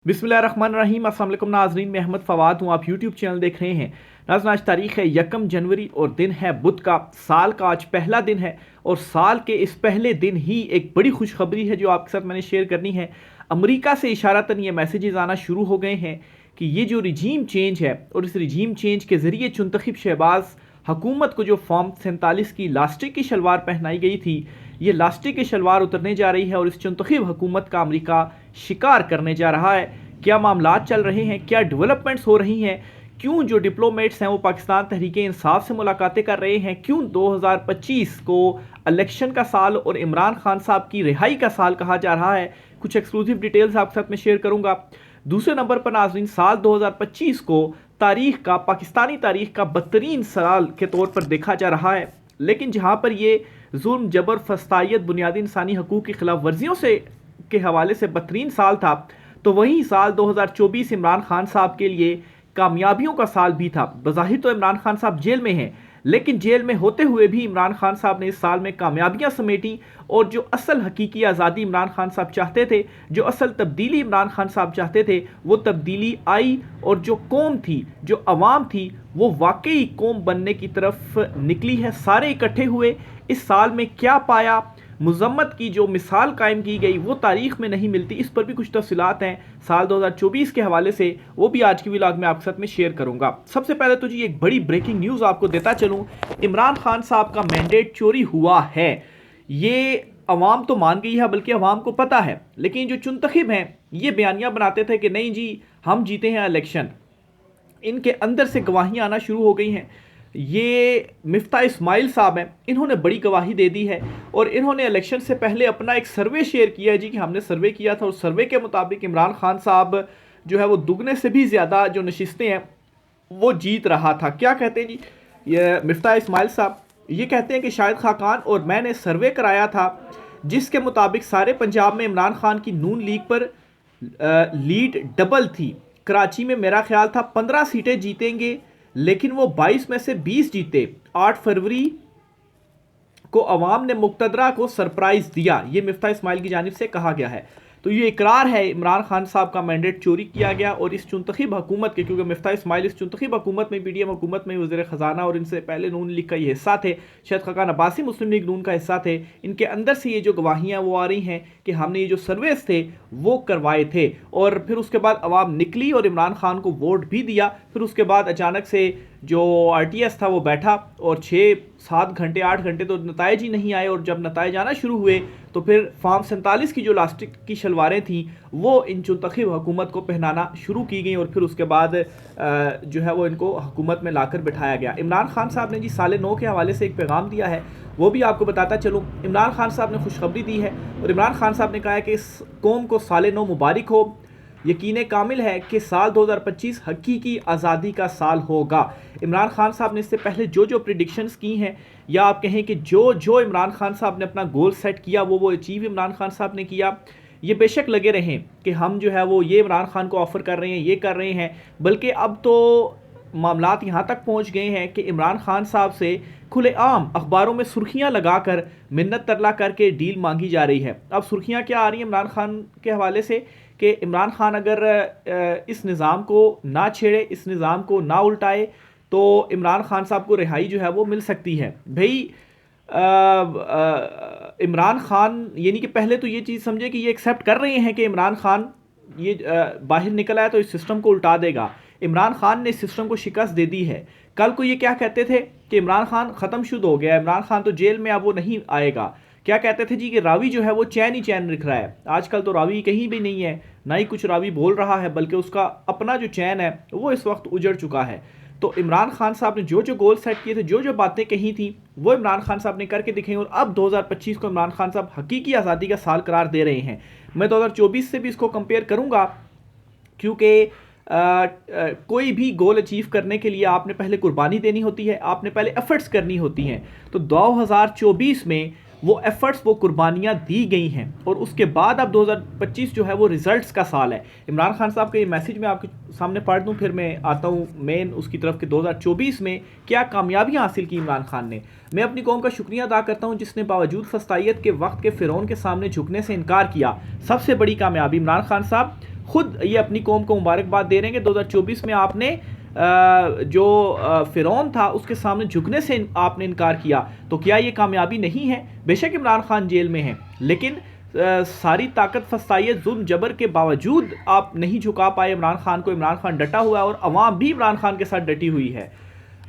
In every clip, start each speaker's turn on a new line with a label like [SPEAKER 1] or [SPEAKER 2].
[SPEAKER 1] बिस्मिल्लाहिर्रहमानिर्रहीम। अस्सलाम वालेकुम नाज़रीन, मैं अहमद फ़वाद हूँ। आप यूट्यूब चैनल देख रहे हैं। नाज़रीन, आज तारीख़ है 1 जनवरी और दिन है बुध का। साल का आज पहला दिन है और साल के इस पहले दिन ही एक बड़ी खुशखबरी है जो आपके साथ मैंने शेयर करनी है। अमेरिका से इशारतन ये मैसेजेस आना शुरू हो गए हैं कि ये जो रिजीम चेंज है और इस रिजीम चेंज के ज़रिए चुनतखब शहबाज हुकूमत को जो फॉर्म 47 की लास्टिक की शलवार पहनाई गई थी, ये लास्टिक की शलवार उतरने जा रही है और इस चुनतखब हुकूमत का अमेरिका शिकार करने जा रहा है। क्या मामलात चल रहे हैं, क्या डेवलपमेंट्स हो रही हैं, क्यों जो डिप्लोमेट्स हैं वो पाकिस्तान तहरीके इंसाफ से मुलाकातें कर रहे हैं, क्यों 2025 को इलेक्शन का साल और इमरान खान साहब की रिहाई का साल कहा जा रहा है, कुछ एक्सक्लूसिव डिटेल्स आपके साथ में शेयर करूंगा। दूसरे नंबर पर नाज़रीन, साल 2025 को पाकिस्तानी तारीख का बदतरीन साल के तौर पर देखा जा रहा है, लेकिन जहाँ पर ये जुल्म जबर फस्तायत बुनियादी इंसानी हकूक़ की खिलाफ वर्जियों से के हवाले से बदतरीन साल था, तो वहीं साल 2024 इमरान खान साहब के लिए कामयाबियों का साल भी था। बज़ाहिर तो इमरान खान साहब जेल में हैं, लेकिन जेल में होते हुए भी इमरान खान साहब ने इस साल में कामयाबियां समेटी और जो असल हकीकी आज़ादी इमरान खान साहब चाहते थे, जो असल तब्दीली इमरान खान साहब चाहते थे, वो तब्दीली आई और जो कौम थी, जो अवाम थी, वो वाकई कौम बनने की तरफ निकली है। सारे इकट्ठे हुए। इस साल में क्या पाया, मुज़म्मत की जो मिसाल कायम की गई वो तारीख़ में नहीं मिलती, इस पर भी कुछ तफसीलात हैं साल 2024 के हवाले से, वो भी आज की व्लॉग में आपके साथ में शेयर करूंगा। सबसे पहले तो जी एक बड़ी ब्रेकिंग न्यूज़ आपको देता चलूं, इमरान खान साहब का मैंडेट चोरी हुआ है। ये अवाम तो मान गई है, बल्कि अवाम को पता है, लेकिन जो चुनतखब हैं ये बयानियाँ बनाते थे कि नहीं जी हम जीते हैं इलेक्शन। इनके अंदर से गवाहियाँ आना शुरू हो गई हैं। ये मिफ्ता इस्माइल साहब हैं, इन्होंने बड़ी गवाही दे दी है और इन्होंने इलेक्शन से पहले अपना एक सर्वे शेयर किया है जी कि हमने सर्वे किया था और सर्वे के मुताबिक इमरान खान साहब जो है वो दुगने से भी ज़्यादा जो नशिस्तें हैं वो जीत रहा था। क्या कहते हैं जी ये मिफ्ता इस्माइल साहब? ये कहते हैं कि शाहिद खाकान और मैंने सर्वे कराया था जिसके मुताबिक सारे पंजाब में इमरान खान की नून लीग पर लीड डबल थी। कराची में मेरा ख्याल था 15 सीटें जीतेंगे, लेकिन वो 22 में से 20 जीते। 8 फरवरी को अवाम ने मुक्तदरा को सरप्राइज दिया, ये मिफ्ता इस्माइल की जानिब से कहा गया है। तो ये इकरार है इमरान खान साहब का मैंडेट चोरी किया गया और इस चुनतखब हुकूमत के, क्योंकि मिफ्ता इस्माइल इस चुनतखब हुकूमत में, पीडीएम हुकूमत में वज़ीर ख़जाना और इनसे पहले नून लीग का ये हिस्सा थे, शायद खाकान अब्बासी मुस्लिम लीग नून का हिस्सा थे। इनके अंदर से ये जो गवाहियाँ वो आ रही हैं कि हमने ये जो सर्वेस थे वो करवाए थे और फिर उसके बाद अवाम निकली और इमरान खान को वोट भी दिया। फिर उसके बाद अचानक से जो आरटीएस था वो बैठा और 6-7 घंटे 8 घंटे तो नताइज ही नहीं आए और जब नताइज आना शुरू हुए तो फिर फॉर्म 47 की जो लास्टिक की शलवारें थी वो इन चुनतखब हुकूमत को पहनाना शुरू की गई और फिर उसके बाद जो है वो इनको हुकूमत में लाकर बिठाया गया। इमरान खान साहब ने जी साले 9 के हवाले से एक पैगाम दिया है, वो भी आपको बताता चलूँ। इमरान खान साहब ने खुशखबरी दी है और इमरान खान साहब ने कहा है कि इस कौम को साले 9 मुबारक हो। यकीन कामिल है कि साल 2025 हकीकी आज़ादी का साल होगा। इमरान खान साहब ने इससे पहले जो जो प्रिडिक्शंस की हैं, या आप कहें कि जो जो इमरान खान साहब ने अपना गोल सेट किया वो अचीव इमरान खान साहब ने किया। ये बेशक लगे रहें कि हम जो है वो ये इमरान खान को ऑफ़र कर रहे हैं, ये कर रहे हैं, बल्कि अब तो मामलात यहाँ तक पहुँच गए हैं कि इमरान खान साहब से खुलेआम अखबारों में सुर्खियाँ लगाकर मिन्नत तरला करके डील मांगी जा रही है। अब सुर्खियाँ क्या आ रही हैं इमरान खान के हवाले से कि इमरान खान अगर इस निज़ाम को ना छेड़े, इस निज़ाम को ना उल्टाए, तो इमरान खान साहब को रिहाई जो है वो मिल सकती है। भाई इमरान खान यानी कि पहले तो ये चीज़ समझे कि ये एक्सेप्ट कर रहे हैं कि इमरान खान ये बाहर निकल आया तो इस सिस्टम को उल्टा देगा। इमरान खान ने इस सिस्टम को शिकस्त दे दी है। कल को ये क्या कहते थे कि इमरान खान ख़त्म हो गया, इमरान खान तो जेल में अब वो नहीं आएगा। क्या कहते थे जी कि रावी जो है वो चैन ही चैन दिख रहा है। आजकल तो रावी कहीं भी नहीं है, ना ही कुछ रावी बोल रहा है, बल्कि उसका अपना जो चैन है वो इस वक्त उजड़ चुका है। तो इमरान खान साहब ने जो जो गोल सेट किए थे, जो जो बातें कही थी, वो इमरान खान साहब ने करके दिखाई और अब 2025 को इमरान खान साहब हकीकी आज़ादी का साल करार दे रहे हैं। मैं 2024 से भी इसको कंपेयर करूँगा, क्योंकि कोई भी गोल अचीव करने के लिए आपने पहले कुर्बानी देनी होती है, आपने पहले एफर्ट्स करनी होती हैं। तो 2024 में वो एफर्ट्स, वो कुर्बानियाँ दी गई हैं और उसके बाद अब 2025 जो है वो रिजल्ट्स का साल है। इमरान खान साहब का ये मैसेज मैं आपके सामने पढ़ दूं, फिर मैं आता हूँ मेन उसकी तरफ कि 2024 में क्या कामयाबियाँ हासिल की इमरान खान ने। मैं अपनी कौम का शुक्रिया अदा करता हूँ जिसने बावजूद फस्तायत के वक्त के फ़िरौन के सामने झुकने से इनकार किया। सबसे बड़ी कामयाबी इमरान खान साहब खुद ये अपनी कौम को मुबारकबाद दे रहे हैं कि 2024 में आपने जो फ़िरौन था उसके सामने झुकने से आपने इनकार किया। तो क्या ये कामयाबी नहीं है? बेशक इमरान खान जेल में हैं, लेकिन सारी ताकत फसाइयत जुल्म जबर के बावजूद आप नहीं झुका पाए इमरान खान को। इमरान खान डटा हुआ है और अवाम भी इमरान खान के साथ डटी हुई है।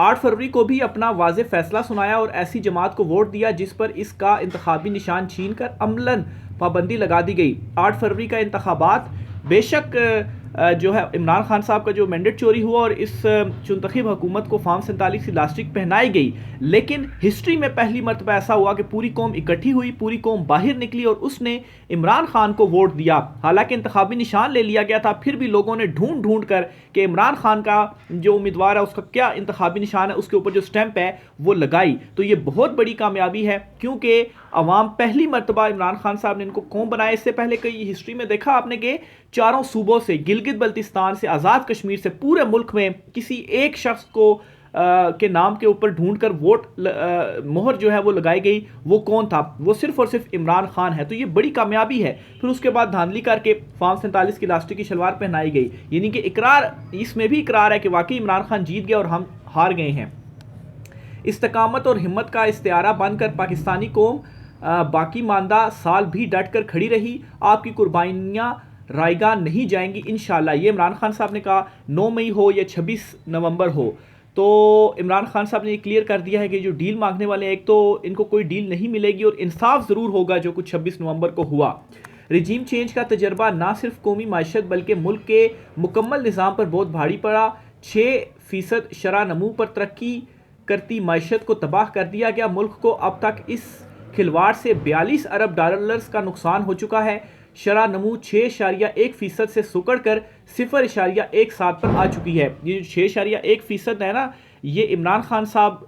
[SPEAKER 1] 8 फरवरी को भी अपना वाज़े फैसला सुनाया और ऐसी जमात को वोट दिया जिस पर इसका इंतखाबी निशान छीन कर अमलन पाबंदी लगा दी गई। 8 फरवरी का इंतखाबात बेशक जो है इमरान खान साहब का जो मैंडेट चोरी हुआ और इस चुनतखीब हुकूमत को फार्म 47 की इलास्टिक पहनाई गई, लेकिन हिस्ट्री में पहली मरतबा ऐसा हुआ कि पूरी कौम इकट्ठी हुई, पूरी कौम बाहर निकली और उसने इमरान खान को वोट दिया। हालांकि इंतखाबी निशान ले लिया गया था, फिर भी लोगों ने ढूंढ ढूंढ कर कि इमरान खान का जो उम्मीदवार है उसका क्या इंतखाबी निशान है, उसके ऊपर जो स्टैंप है वो लगाई। तो ये बहुत बड़ी कामयाबी है, क्योंकि अवाम पहली मरतबा इमरान खान साहब ने इनको कौम बनाया। इससे पहले कई हिस्ट्री में देखा आपने कि चारों सूबों से, गिलगित बल्तिस्तान से, आज़ाद कश्मीर से, पूरे मुल्क में किसी एक शख्स को के नाम के ऊपर ढूंढकर वोट मोहर जो है वो लगाई गई। वो कौन था? वो सिर्फ और सिर्फ इमरान खान है। तो ये बड़ी कामयाबी है। फिर उसके बाद धांधली करके फार्म 47 की इलास्टिक की शलवार पहनाई गई, यानी कि इकरार, इसमें भी इकरार है कि वाकई इमरान खान जीत गया और हम हार गए हैं। इस्तेकामत और हिम्मत का इस्तिआरा बनकर पाकिस्तानी कौम बाकी मानदा साल भी डट कर खड़ी रही। आपकी कुर्बानियाँ रायगा नहीं जाएंगी इंशाल्लाह। ये इमरान खान साहब ने कहा, 9 मई हो या 26 नवंबर हो। तो इमरान खान साहब ने ये क्लियर कर दिया है कि जो डील मांगने वाले हैं, एक तो इनको कोई डील नहीं मिलेगी और इंसाफ ज़रूर होगा जो कुछ 26 नवंबर को हुआ। रिजीम चेंज का तजर्बा ना सिर्फ कौमी माशत बल्कि मुल्क के मुकम्मल निज़ाम पर बहुत भारी पड़ा। 6% शरह नमू पर तरक्की करती माशत को तबाह कर दिया गया। मुल्क को अब तक इस खिलवाड़ से 42 अरब डॉलर्स का नुकसान हो चुका है। शरह नमू 6.1% से सुकड़ कर 0.17 पर आ चुकी है। ये 6.1% है ना, ये इमरान खान साहब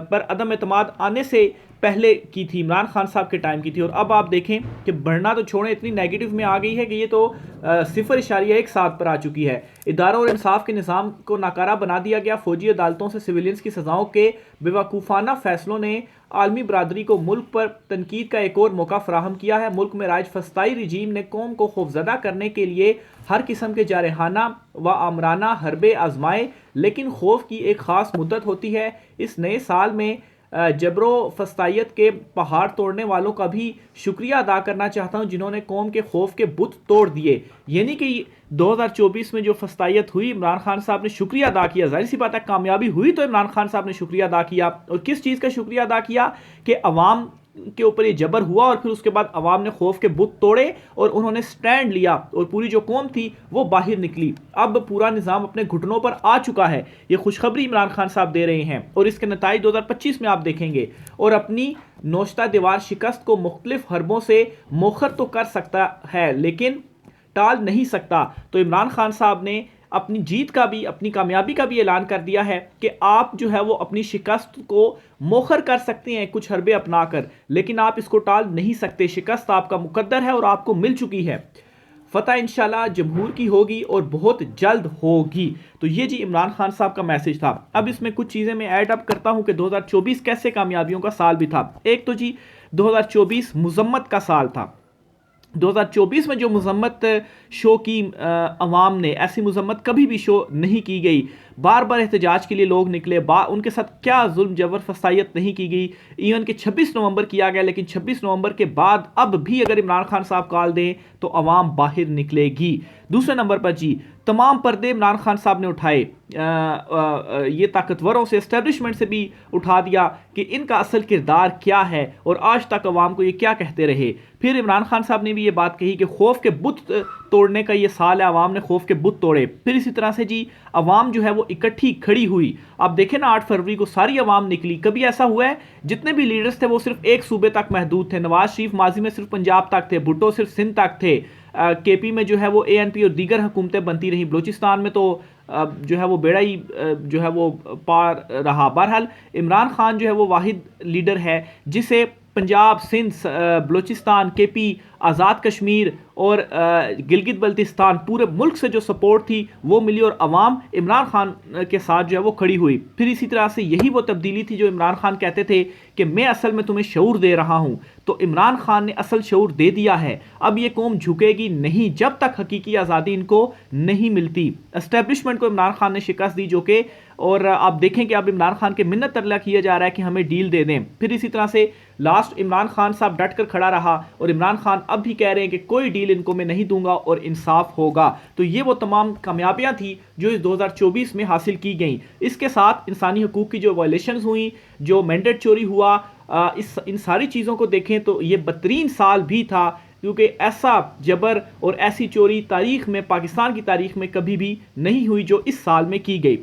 [SPEAKER 1] पर अदम एतमाद आने से पहले की थी, इमरान खान साहब के टाइम की थी। और अब आप देखें कि बढ़ना तो छोड़ें, इतनी नेगेटिव में आ गई है कि ये तो 0.17 पर आ चुकी है। इदारों और इंसाफ के निज़ाम को नाकारा बना दिया गया। फौजी अदालतों से सिविलियंस की सज़ाओं के बेवकूफ़ाना फैसलों ने आलमी बरादरी को मुल्क पर तनकीद का एक और मौका फराहम किया है। मुल्क में राज फस्ताई रजीम ने कौम को खौफजदा करने के लिए हर किस्म के जारहाना व आमराना हरबे आजमाए, लेकिन खौफ की एक ख़ास मुद्दत होती है। इस नए साल में जबरो फस्तायत के पहाड़ तोड़ने वालों का भी शुक्रिया अदा करना चाहता हूं, जिन्होंने कौम के खौफ के बुत तोड़ दिए। यानी कि 2024 में जो फस्तायत हुई, इमरान खान साहब ने शुक्रिया अदा किया। जाहिर सी बात है, कामयाबी हुई तो इमरान खान साहब ने शुक्रिया अदा किया। और किस चीज़ का शुक्रिया अदा किया? कि अवाम के ऊपर ये जबर हुआ और फिर उसके बाद अवाम ने खौफ के बुत तोड़े और उन्होंने स्टैंड लिया और पूरी जो कौम थी वो बाहर निकली। अब पूरा निज़ाम अपने घुटनों पर आ चुका है। ये खुशखबरी इमरान खान साहब दे रहे हैं और इसके नताइज 2025 में आप देखेंगे। और अपनी नौश्ता दीवार शिकस्त को मुख्तलिफ हरबों से मोखर तो कर सकता है, लेकिन टाल नहीं सकता। तो इमरान खान साहब ने अपनी जीत का भी, अपनी कामयाबी का भी ऐलान कर दिया है कि आप जो है वो अपनी शिकस्त को मोखर कर सकते हैं कुछ हरबे अपना कर, लेकिन आप इसको टाल नहीं सकते। शिकस्त आपका मुकद्दर है और आपको मिल चुकी है। फतह इंशाल्लाह जमहूर की होगी और बहुत जल्द होगी। तो ये जी इमरान खान साहब का मैसेज था। अब इसमें कुछ चीज़ें मैं ऐड अप करता हूं कि 2024 कैसे कामयाबियों का साल भी था। एक तो जी 2024 मुजम्मत का साल था। 2024 में जो मजम्मत शो की अवाम ने, ऐसी मजम्मत कभी भी शो नहीं की गई। बार बार एहतजाज के लिए लोग निकले, उनके साथ क्या जुल्म जबर फसायत नहीं की गई। इवन कि 26 नवंबर किया गया, लेकिन 26 नवंबर के बाद अब भी अगर इमरान खान साहब कॉल दें तो अवाम बाहर निकलेगी। दूसरे नंबर पर जी तमाम पर्दे इमरान खान साहब ने उठाए। ये ताकतवरों से, एस्टेब्लिशमेंट से भी उठा दिया कि इनका असल किरदार क्या है और आज तक अवाम को ये क्या कहते रहे। फिर इमरान खान साहब ने भी ये बात कही कि खौफ के बुत तोड़ने का ये साल है, अवाम ने खौफ के बुत तोड़े। फिर इसी तरह से जी अवाम जो है वो इकट्ठी खड़ी हुई। आप देखें ना, 8 फरवरी को सारी अवाम निकली। कभी ऐसा हुआ है जितने भी लीडर्स थे वो सिर्फ एक सूबे तक महदूद थे। नवाज शरीफ माजी में सिर्फ पंजाब तक थे, भुट्टो सिर्फ सिंध तक थे, केपी में जो है वो ANP और दीगर हुकूमतें बनती रहीं, बलोचिस्तान में तो जो है वो बेड़ा ही जो है वो पार रहा। बहरहाल इमरान खान जो है वो वाहिद लीडर है जिसे पंजाब, सिंध, बलोचिस्तान, केपी आज़ाद कश्मीर और गिलगित बल्तिस्तान पूरे मुल्क से जो सपोर्ट थी वो मिली और अवाम इमरान खान के साथ जो है वो खड़ी हुई। फिर इसी तरह से यही वो तब्दीली थी जो इमरान खान कहते थे कि मैं असल में तुम्हें शऊर दे रहा हूं, तो इमरान खान ने असल शऊर दे दिया है। अब ये कौम झुकेगी नहीं जब तक हकीकी आज़ादी इनको नहीं मिलती। एस्टेब्लिशमेंट को इमरान खान ने शिकस्त दी, जो कि और आप देखें कि अब इमरान खान के मिन्नत तरला किया जा रहा है कि हमें डील दे दें। फिर इसी तरह से लास्ट इमरान खान साहब डट कर खड़ा रहा और इमरान खान अब भी कह रहे हैं कि कोई डील इनको मैं नहीं दूंगा और इंसाफ होगा। तो ये वो तमाम कामयाबियां थी जो इस 2024 में हासिल की गई। इसके साथ इंसानी हकूक की जो वायलेशंस हुई, जो मैंडेट चोरी हुआ, इन सारी चीज़ों को देखें तो ये बदतरीन साल भी था, क्योंकि ऐसा जबर और ऐसी चोरी तारीख में, पाकिस्तान की तारीख में कभी भी नहीं हुई जो इस साल में की गई।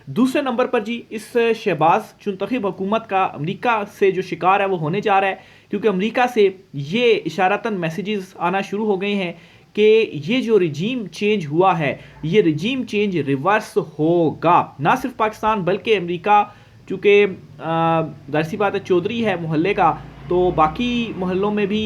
[SPEAKER 1] दूसरे नंबर पर जी इस शहबाज चुनतखब हुकूमत का अमेरिका से जो शिकार है वो होने जा रहा है, क्योंकि अमेरिका से ये इशारतन मैसेजेस आना शुरू हो गए हैं कि ये जो रिजीम चेंज हुआ है, ये रिजीम चेंज रिवर्स होगा। ना सिर्फ पाकिस्तान बल्कि अमेरिका, चूँकि जाहिर सी बात है चौधरी है मोहल्ले का, तो बाकी मोहल्लों में भी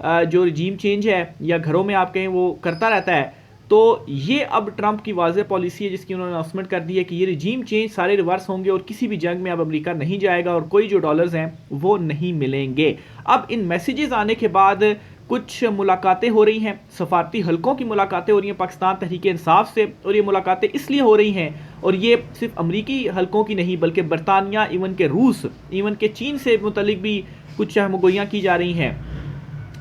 [SPEAKER 1] जो रिजीम चेंज है या घरों में आप कहें वो करता रहता है। तो ये अब ट्रंप की वाज़ेह पॉलिसी है जिसकी उन्होंने अनाउंसमेंट कर दी है कि ये रिजीम चेंज सारे रिवर्स होंगे और किसी भी जंग में अब अमेरिका नहीं जाएगा और कोई जो डॉलर्स हैं वो नहीं मिलेंगे। अब इन मैसेजेस आने के बाद कुछ मुलाकातें हो रही हैं, सफारती हलकों की मुलाकातें हो रही हैं पाकिस्तान तहरीक इंसाफ से, और ये मुलाकातें इसलिए हो रही हैं, और ये सिर्फ अमरीकी हलकों की नहीं बल्कि बरतानिया, इवन के रूस, इवन के चीन से मुतलिक भी कुछ हमगोइयाँ की जा रही हैं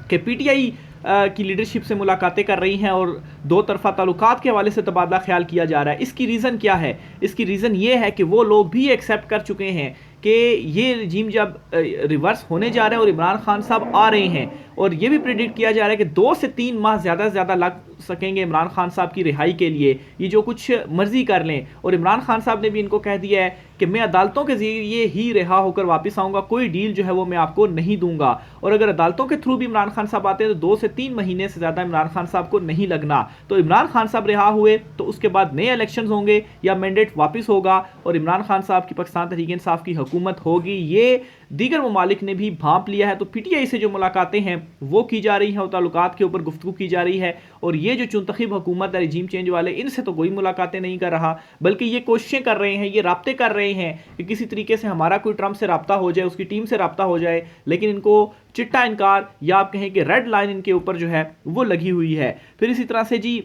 [SPEAKER 1] कि पीटीआई की लीडरशिप से मुलाकातें कर रही हैं और दो तरफा ताल्लुकात के हवाले से तबादला ख्याल किया जा रहा है। इसकी रीज़न क्या है? इसकी रीज़न ये है कि वो लोग भी एक्सेप्ट कर चुके हैं कि ये रजीम जब रिवर्स होने जा रहा है और इमरान खान साहब आ रहे हैं, और ये भी प्रेडिक्ट किया जा रहा है कि 2 से 3 माह ज़्यादा से ज़्यादा लग सकेंगे इमरान खान साहब की रिहाई के लिए, ये जो कुछ मर्जी कर लें। और इमरान खान साहब ने भी इनको कह दिया है कि मैं अदालतों के ज़रिए ही रिहा होकर वापस आऊँगा, कोई डील जो है वो मैं आपको नहीं दूंगा। और अगर अदालतों के थ्रू भी इमरान खान साहब आते हैं तो 2 से 3 महीने से ज़्यादा इमरान खान साहब को नहीं लगना। तो इमरान खान साहब रिहा हुए तो उसके बाद नए इलेक्शन होंगे या मैंडेट वापस होगा और इमरान खान साहब की पाकिस्तान तहरीक इंसाफ की हुकूमत होगी। ये दीगर ममालिक ने भी भांप लिया है। तो पीटीआई से जो मुलाकातें हैं वो की जा रही हैं और ताल्लुकात के ऊपर गुफ्तगू की जा रही है, और ये जो चुनतखब हुकूमत है रजीम चेंज वाले, इनसे तो कोई मुलाकातें नहीं कर रहा, बल्कि ये कोशिशें कर रहे हैं, ये राब्ते कर रहे हैं कि किसी तरीके से हमारा कोई ट्रंप से रब्ता हो जाए, उसकी टीम से रब्ता हो जाए, लेकिन इनको चिट्टा इनकार या आप कहें कि रेड लाइन इनके ऊपर जो है वो लगी हुई है। फिर इसी तरह से जी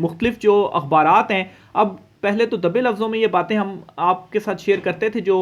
[SPEAKER 1] मुख्तलिफ जो अखबारात हैं, अब पहले तो दबे लफ्ज़ों में ये बातें हम आपके साथ शेयर करते थे, जो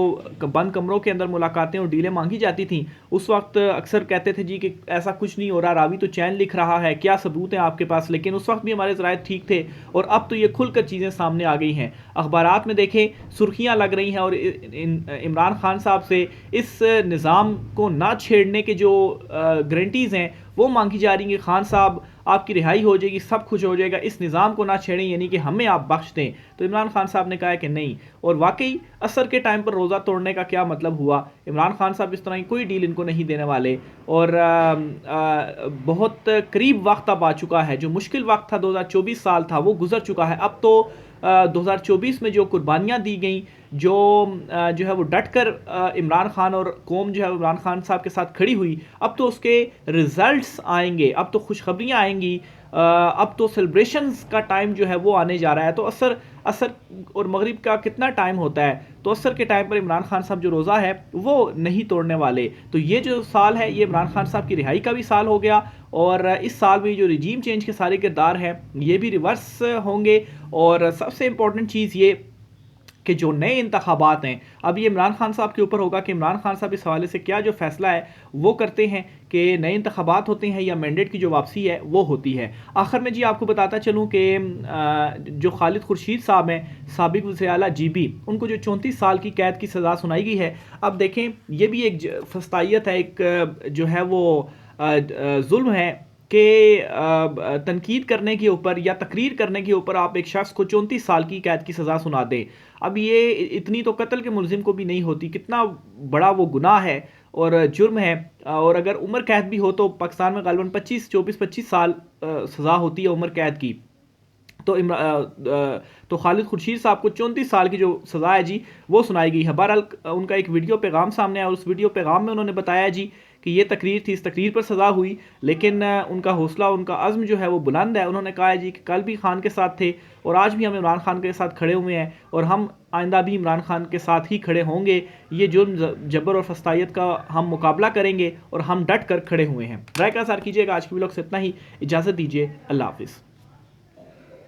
[SPEAKER 1] बंद कमरों के अंदर मुलाकातें और डीलें मांगी जाती थी, उस वक्त अक्सर कहते थे जी कि ऐसा कुछ नहीं हो रहा, रावी तो चैन लिख रहा है, क्या सबूत हैं आपके पास, लेकिन उस वक्त भी हमारे ज़राए ठीक थे। और अब तो ये खुलकर चीज़ें सामने आ गई हैं, अखबारात में देखें सुर्खियाँ लग रही हैं, और इमरान खान साहब से इस निज़ाम को ना छेड़ने के जो गारंटीज़ हैं वो मांगी जा रही हैं कि खान साहब आपकी रिहाई हो जाएगी, सब कुछ हो जाएगा, इस निज़ाम को ना छेड़ें, यानी कि हमें आप बख्श दें। तो इमरान खान साहब ने कहा है कि नहीं, और वाकई असर के टाइम पर रोज़ा तोड़ने का क्या मतलब हुआ? इमरान खान साहब इस तरह की कोई डील इनको नहीं देने वाले, और बहुत करीब वक्त अब आ चुका है। जो मुश्किल वक्त था 2024 साल था वो गुजर चुका है। अब तो 2024 में जो कुर्बानियाँ दी गई, जो है वो डट कर इमरान खान और कौम जो है इमरान खान साहब के साथ खड़ी हुई, अब तो उसके रिजल्ट्स आएंगे, अब तो खुशखबरियाँ आएंगी, अब तो सेलिब्रेशंस का टाइम जो है वो आने जा रहा है। तो असर और मगरिब का कितना टाइम होता है, तो असर के टाइम पर इमरान खान साहब जो रोज़ा है वो नहीं तोड़ने वाले। तो ये जो साल है ये इमरान खान साहब की रिहाई का भी साल हो गया, और इस साल में जो रिजीम चेंज के सारे किरदार हैं ये भी रिवर्स होंगे। और सबसे इम्पोर्टेंट चीज़ ये कि जो नए इंतखाबात हैं, अब ये इमरान खान साहब के ऊपर होगा कि इमरान खान साहब इस हवाले से क्या जो फैसला है वो करते हैं कि नए इंतखाबात होते हैं या मैंडेट की जो वापसी है वो होती है। आखिर में जी आपको बताता चलूँ कि जो खालिद खुर्शीद साहब हैं, साबिक वज़ीर आला GB, उनको जो 34 साल की कैद की सज़ा सुनाई गई है। अब देखें ये भी एक फस्तायत है, एक जो है वो जुल्म है कि तनकीद करने के ऊपर या तकरीर करने के ऊपर आप एक शख्स को 34 साल की कैद की सज़ा सुना दें। अब ये इतनी तो कत्ल के मुलजिम को भी नहीं होती, कितना बड़ा वो गुनाह है और जुर्म है। और अगर उम्र कैद भी हो तो पाकिस्तान में गालिबन 24-25 साल सज़ा होती है उम्र कैद की। तो खालिद खुर्शीद साहब को 34 साल की जो सज़ा है जी वो सुनाई गई है। बहरहाल उनका एक वीडियो पैगाम सामने आया, उस वीडियो पैगाम में उन्होंने बताया जी कि ये तकरीर थी, इस तकरीर पर सज़ा हुई, लेकिन उनका हौसला, उनका अज़्म जो है वो बुलंद है। उन्होंने कहा है जी कि कल भी खान के साथ थे और आज भी हम इमरान खान के साथ खड़े हुए हैं और हम आइंदा भी इमरान खान के साथ ही खड़े होंगे। ये जुल्म, जबर और फस्तायत का हम मुकाबला करेंगे और हम डट कर खड़े हुए हैं। राय का सार कीजिएगा। आज की व्लॉग से इतना ही, इजाज़त दीजिए, अल्लाह हाफिज़।